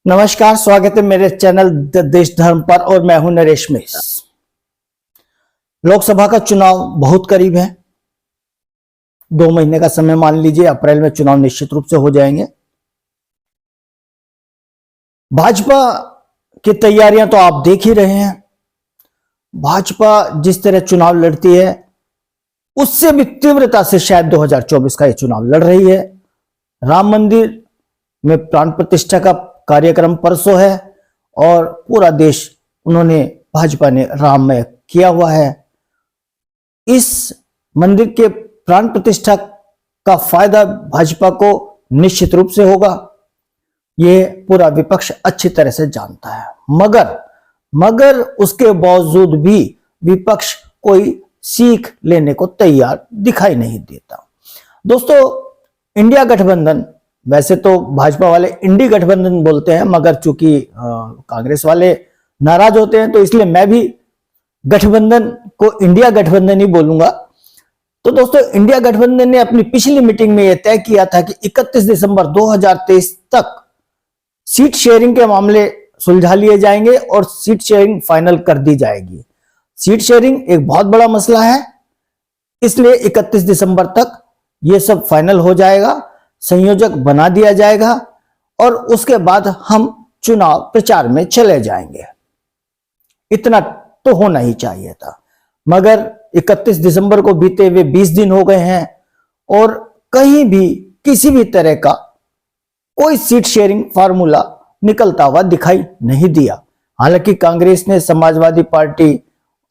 नमस्कार, स्वागत है मेरे चैनल देश धर्म पर और मैं हूं नरेश मिश्र। लोकसभा का चुनाव बहुत करीब है। 2 महीने का समय मान लीजिए, अप्रैल में चुनाव निश्चित रूप से हो जाएंगे। भाजपा की तैयारियां तो आप देख ही रहे हैं। भाजपा जिस तरह चुनाव लड़ती है उससे भी तीव्रता से शायद 2024 का ये चुनाव लड़ रही है। राम मंदिर में प्राण प्रतिष्ठा का कार्यक्रम परसों है और पूरा देश भाजपा ने राममय किया हुआ है। इस मंदिर के प्राण प्रतिष्ठा का फायदा भाजपा को निश्चित रूप से होगा, ये पूरा विपक्ष अच्छी तरह से जानता है। मगर उसके बावजूद भी विपक्ष कोई सीख लेने को तैयार दिखाई नहीं देता। दोस्तों, इंडिया गठबंधन, वैसे तो भाजपा वाले इंडी गठबंधन बोलते हैं, मगर चूंकि कांग्रेस वाले नाराज होते हैं तो इसलिए मैं भी गठबंधन को इंडिया गठबंधन ही बोलूंगा। तो दोस्तों, इंडिया गठबंधन ने अपनी पिछली मीटिंग में यह तय किया था कि 31 दिसंबर 2023 तक सीट शेयरिंग के मामले सुलझा लिए जाएंगे और सीट शेयरिंग फाइनल कर दी जाएगी। सीट शेयरिंग एक बहुत बड़ा मसला है, इसलिए 31 दिसंबर तक यह सब फाइनल हो जाएगा, संयोजक बना दिया जाएगा और उसके बाद हम चुनाव प्रचार में चले जाएंगे। इतना तो होना ही चाहिए था, मगर 31 दिसंबर को बीते हुए 20 दिन हो गए हैं और कहीं भी किसी भी तरह का कोई सीट शेयरिंग फार्मूला निकलता हुआ दिखाई नहीं दिया। हालांकि कांग्रेस ने समाजवादी पार्टी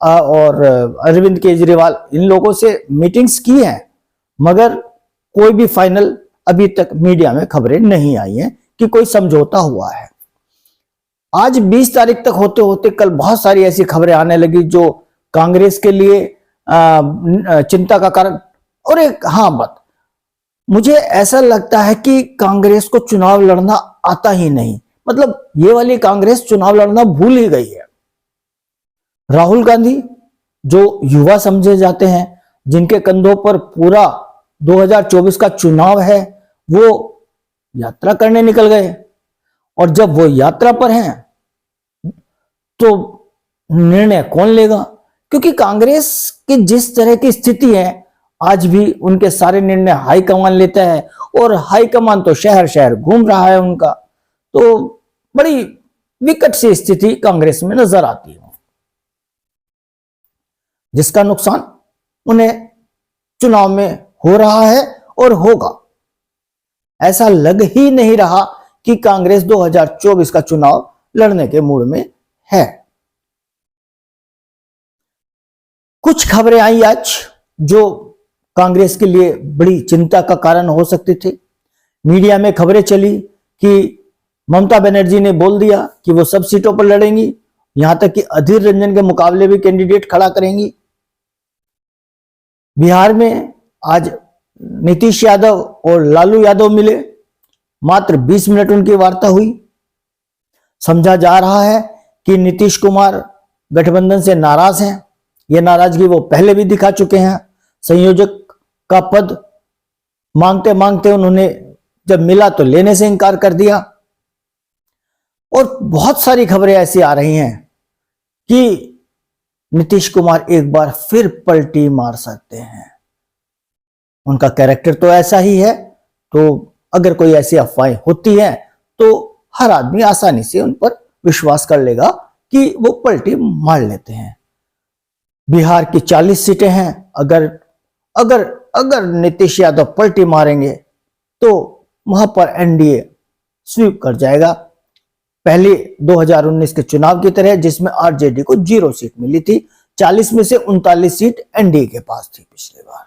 और अरविंद केजरीवाल इन लोगों से मीटिंग्स की हैं, मगर कोई भी फाइनल अभी तक मीडिया में खबरें नहीं आई हैं कि कोई समझौता हुआ है। आज 20 तारीख तक होते होते कल बहुत सारी ऐसी खबरें आने लगी जो कांग्रेस के लिए चिंता का कारण। और एक बात, मुझे ऐसा लगता है कि कांग्रेस को चुनाव लड़ना आता ही नहीं। मतलब ये वाली कांग्रेस चुनाव लड़ना भूल ही गई है। राहुल गांधी जो युवा समझे जाते हैं, जिनके कंधों पर पूरा 2024 का चुनाव है, वो यात्रा करने निकल गए और जब वो यात्रा पर हैं तो निर्णय कौन लेगा? क्योंकि कांग्रेस की जिस तरह की स्थिति है, आज भी उनके सारे निर्णय हाईकमान लेता है और हाईकमान तो शहर शहर घूम रहा है उनका। तो बड़ी विकट सी स्थिति कांग्रेस में नजर आती है, जिसका नुकसान उन्हें चुनाव में हो रहा है और होगा। ऐसा लग ही नहीं रहा कि कांग्रेस 2024 का चुनाव लड़ने के मूड में है। कुछ खबरें आई आज जो कांग्रेस के लिए बड़ी चिंता का कारण हो सकती थी। मीडिया में खबरें चली कि ममता बनर्जी ने बोल दिया कि वो सब सीटों पर लड़ेंगी, यहां तक कि अधीर रंजन के मुकाबले भी कैंडिडेट खड़ा करेंगी। बिहार में आज नीतीश यादव और लालू यादव मिले, मात्र 20 मिनट उनकी वार्ता हुई। समझा जा रहा है कि नीतीश कुमार गठबंधन से नाराज हैं। यह नाराजगी वो पहले भी दिखा चुके हैं। संयोजक का पद मांगते मांगते उन्होंने जब मिला तो लेने से इनकार कर दिया। और बहुत सारी खबरें ऐसी आ रही हैं कि नीतीश कुमार एक बार फिर पलटी मार सकते हैं। उनका कैरेक्टर तो ऐसा ही है, तो अगर कोई ऐसी अफवाहें होती हैं तो हर आदमी आसानी से उन पर विश्वास कर लेगा कि वो पलटी मार लेते हैं। बिहार की 40 सीटें हैं। अगर नीतीश यादव पलटी मारेंगे तो वहां पर एनडीए स्वीप कर जाएगा, पहले 2019 के चुनाव की तरह, जिसमें आरजेडी को 0 सीट मिली थी। 40 में से 39 सीट एनडीए के पास थी पिछले बार।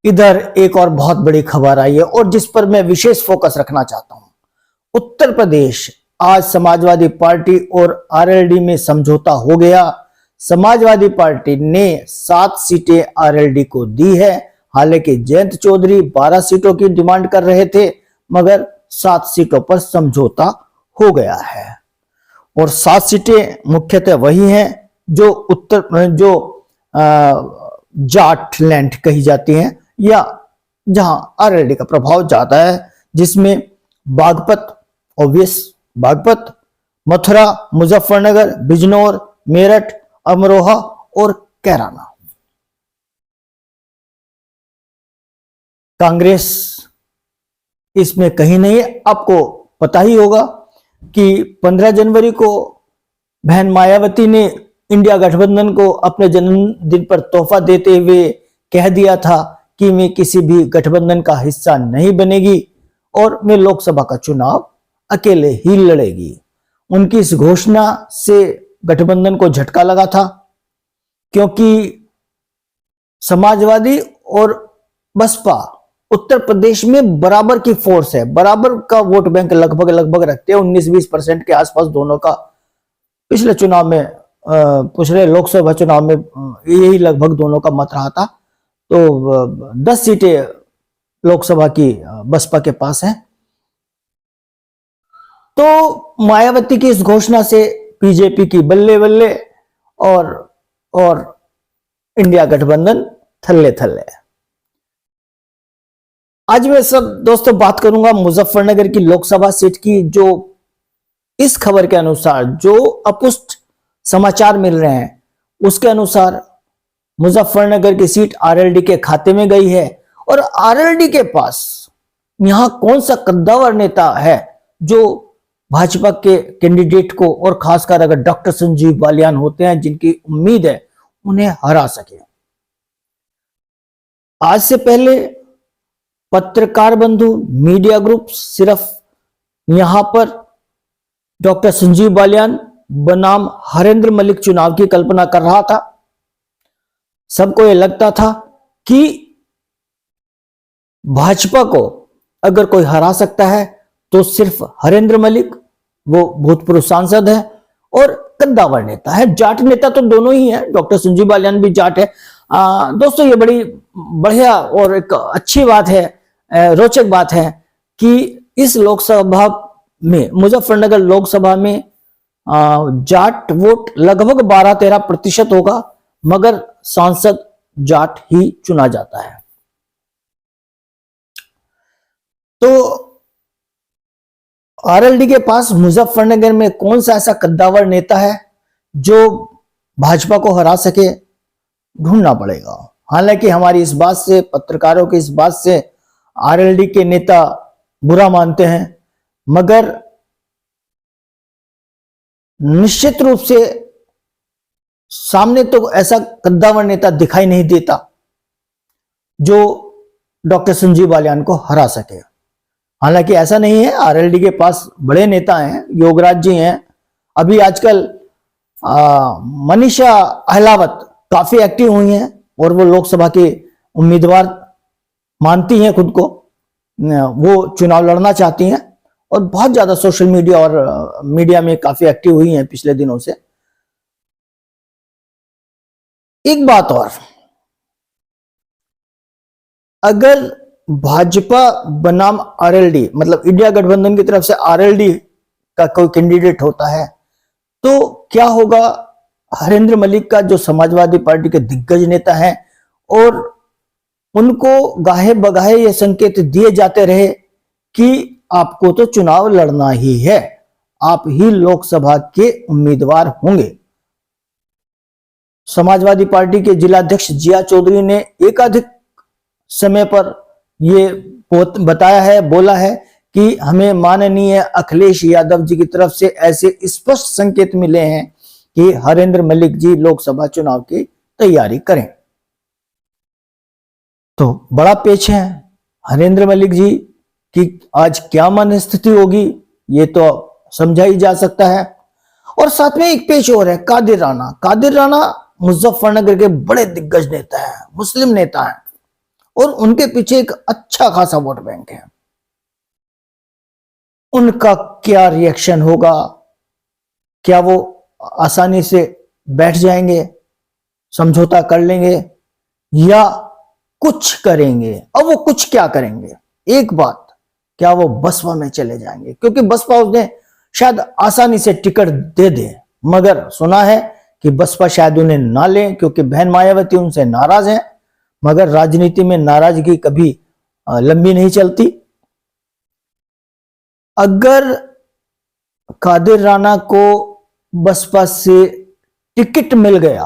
इधर एक और बहुत बड़ी खबर आई है और जिस पर मैं विशेष फोकस रखना चाहता हूं। उत्तर प्रदेश, आज समाजवादी पार्टी और आरएलडी में समझौता हो गया। समाजवादी पार्टी ने 7 सीटें आरएलडी को दी है। हालांकि जयंत चौधरी 12 सीटों की डिमांड कर रहे थे, मगर 7 सीटों पर समझौता हो गया है। और 7 सीटें मुख्यतः वही हैं जो जाट लैंड कही जाती हैं, या जहां आरएलडी का प्रभाव ज्यादा है, जिसमें बागपत, ऑब्वियस बागपत, मथुरा, मुजफ्फरनगर, बिजनौर, मेरठ, अमरोहा और कैराना। कांग्रेस इसमें कहीं नहीं है। आपको पता ही होगा कि 15 जनवरी को बहन मायावती ने इंडिया गठबंधन को अपने जन्मदिन पर तोहफा देते हुए कह दिया था कि मैं किसी भी गठबंधन का हिस्सा नहीं बनेगी और मैं लोकसभा का चुनाव अकेले ही लड़ेगी। उनकी इस घोषणा से गठबंधन को झटका लगा था, क्योंकि समाजवादी और बसपा उत्तर प्रदेश में बराबर की फोर्स है, बराबर का वोट बैंक लगभग रखते हैं, 19-20% के आसपास दोनों का। पिछले चुनाव में, पिछले लोकसभा चुनाव में यही लगभग दोनों का मत रहा था। तो 10 सीटें लोकसभा की बसपा के पास हैं। तो मायावती की इस घोषणा से बीजेपी की बल्ले बल्ले और इंडिया गठबंधन थल्ले थल्ले। आज मैं सब दोस्तों बात करूंगा मुजफ्फरनगर की लोकसभा सीट की, जो इस खबर के अनुसार, जो अपुष्ट समाचार मिल रहे हैं उसके अनुसार मुजफ्फरनगर की सीट आरएलडी के खाते में गई है। और आरएलडी के पास यहां कौन सा कद्दावर नेता है जो भाजपा के कैंडिडेट को, और खासकर अगर डॉक्टर संजीव बालियान होते हैं जिनकी उम्मीद है, उन्हें हरा सके। आज से पहले पत्रकार बंधु, मीडिया ग्रुप सिर्फ यहां पर डॉक्टर संजीव बालियान बनाम हरेंद्र मलिक चुनाव की कल्पना कर रहा था। सबको यह लगता था कि भाजपा को अगर कोई हरा सकता है तो सिर्फ हरेंद्र मलिक, वो भूतपूर्व सांसद है और कद्दावर नेता है। जाट नेता तो दोनों ही हैं, डॉक्टर संजीव बालियान भी जाट है। दोस्तों ये बड़ी बढ़िया और एक अच्छी बात है, रोचक बात है कि इस लोकसभा में, मुजफ्फरनगर लोकसभा में जाट वोट लगभग 12-13% होगा, मगर सांसद जाट ही चुना जाता है। तो आरएलडी के पास मुजफ्फरनगर में कौन सा ऐसा कद्दावर नेता है जो भाजपा को हरा सके, ढूंढना पड़ेगा। हालांकि हमारी इस बात से, पत्रकारों की इस बात से आरएलडी के नेता बुरा मानते हैं, मगर निश्चित रूप से सामने तो ऐसा कद्दावर नेता दिखाई नहीं देता जो डॉक्टर संजीव बालियान को हरा सके। हालांकि ऐसा नहीं है, आरएलडी के पास बड़े नेता हैं, योगराज जी हैं, अभी आजकल मनीषा अहलावत काफी एक्टिव हुई हैं और वो लोकसभा के उम्मीदवार मानती हैं खुद को, वो चुनाव लड़ना चाहती हैं और बहुत ज्यादा सोशल मीडिया और मीडिया में काफी एक्टिव हुई हैं पिछले दिनों से। एक बात और, अगर भाजपा बनाम आरएलडी, मतलब इंडिया गठबंधन की तरफ से आरएलडी का कोई कैंडिडेट होता है तो क्या होगा हरेंद्र मलिक का, जो समाजवादी पार्टी के दिग्गज नेता हैं, और उनको गाहे बगाहे ये संकेत दिए जाते रहे कि आपको तो चुनाव लड़ना ही है, आप ही लोकसभा के उम्मीदवार होंगे। समाजवादी पार्टी के जिलाध्यक्ष जिया चौधरी ने एकाधिक समय पर ये बताया है, बोला है कि हमें माननीय अखिलेश यादव जी की तरफ से ऐसे स्पष्ट संकेत मिले हैं कि हरेंद्र मलिक जी लोकसभा चुनाव की तैयारी करें। तो बड़ा पेच है हरेंद्र मलिक जी की, आज क्या मन स्थिति होगी ये तो समझा ही जा सकता है। और साथ में एक पेच और है, कादिर राणा। कादिर राणा मुजफ्फरनगर के बड़े दिग्गज नेता हैं, मुस्लिम नेता हैं और उनके पीछे एक अच्छा खासा वोट बैंक है। उनका क्या रिएक्शन होगा, क्या वो आसानी से बैठ जाएंगे, समझौता कर लेंगे या कुछ करेंगे? और वो कुछ क्या करेंगे? एक बात, क्या वो बसपा में चले जाएंगे? क्योंकि बसपा उसने शायद आसानी से टिकट दे दे, मगर सुना है कि बसपा शायद उन्हें ना ले, क्योंकि बहन मायावती उनसे नाराज है, मगर राजनीति में नाराजगी कभी लंबी नहीं चलती। अगर कादिर राणा को बसपा से टिकट मिल गया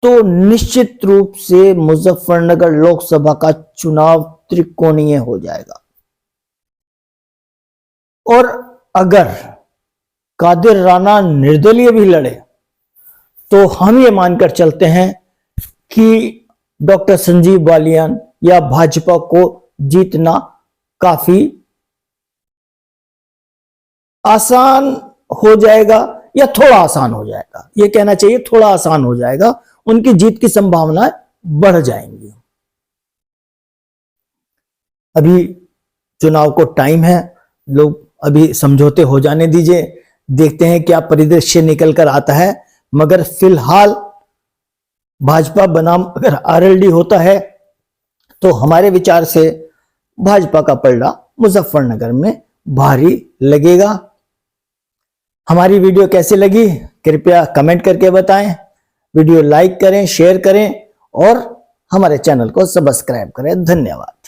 तो निश्चित रूप से मुजफ्फरनगर लोकसभा का चुनाव त्रिकोणीय हो जाएगा। और अगर कादिर राणा निर्दलीय भी लड़े तो हम ये मानकर चलते हैं कि डॉक्टर संजीव बालियान या भाजपा को जीतना काफी आसान हो जाएगा, या थोड़ा आसान हो जाएगा, ये कहना चाहिए थोड़ा आसान हो जाएगा। उनकी जीत की संभावनाएं बढ़ जाएंगी। अभी चुनाव को टाइम है, लोग अभी समझौते हो जाने दीजिए, देखते हैं क्या परिदृश्य निकल कर आता है। मगर फिलहाल भाजपा बनाम अगर आरएलडी होता है तो हमारे विचार से भाजपा का पलड़ा मुजफ्फरनगर में भारी लगेगा। हमारी वीडियो कैसी लगी कृपया कमेंट करके बताएं, वीडियो लाइक करें, शेयर करें और हमारे चैनल को सब्सक्राइब करें। धन्यवाद।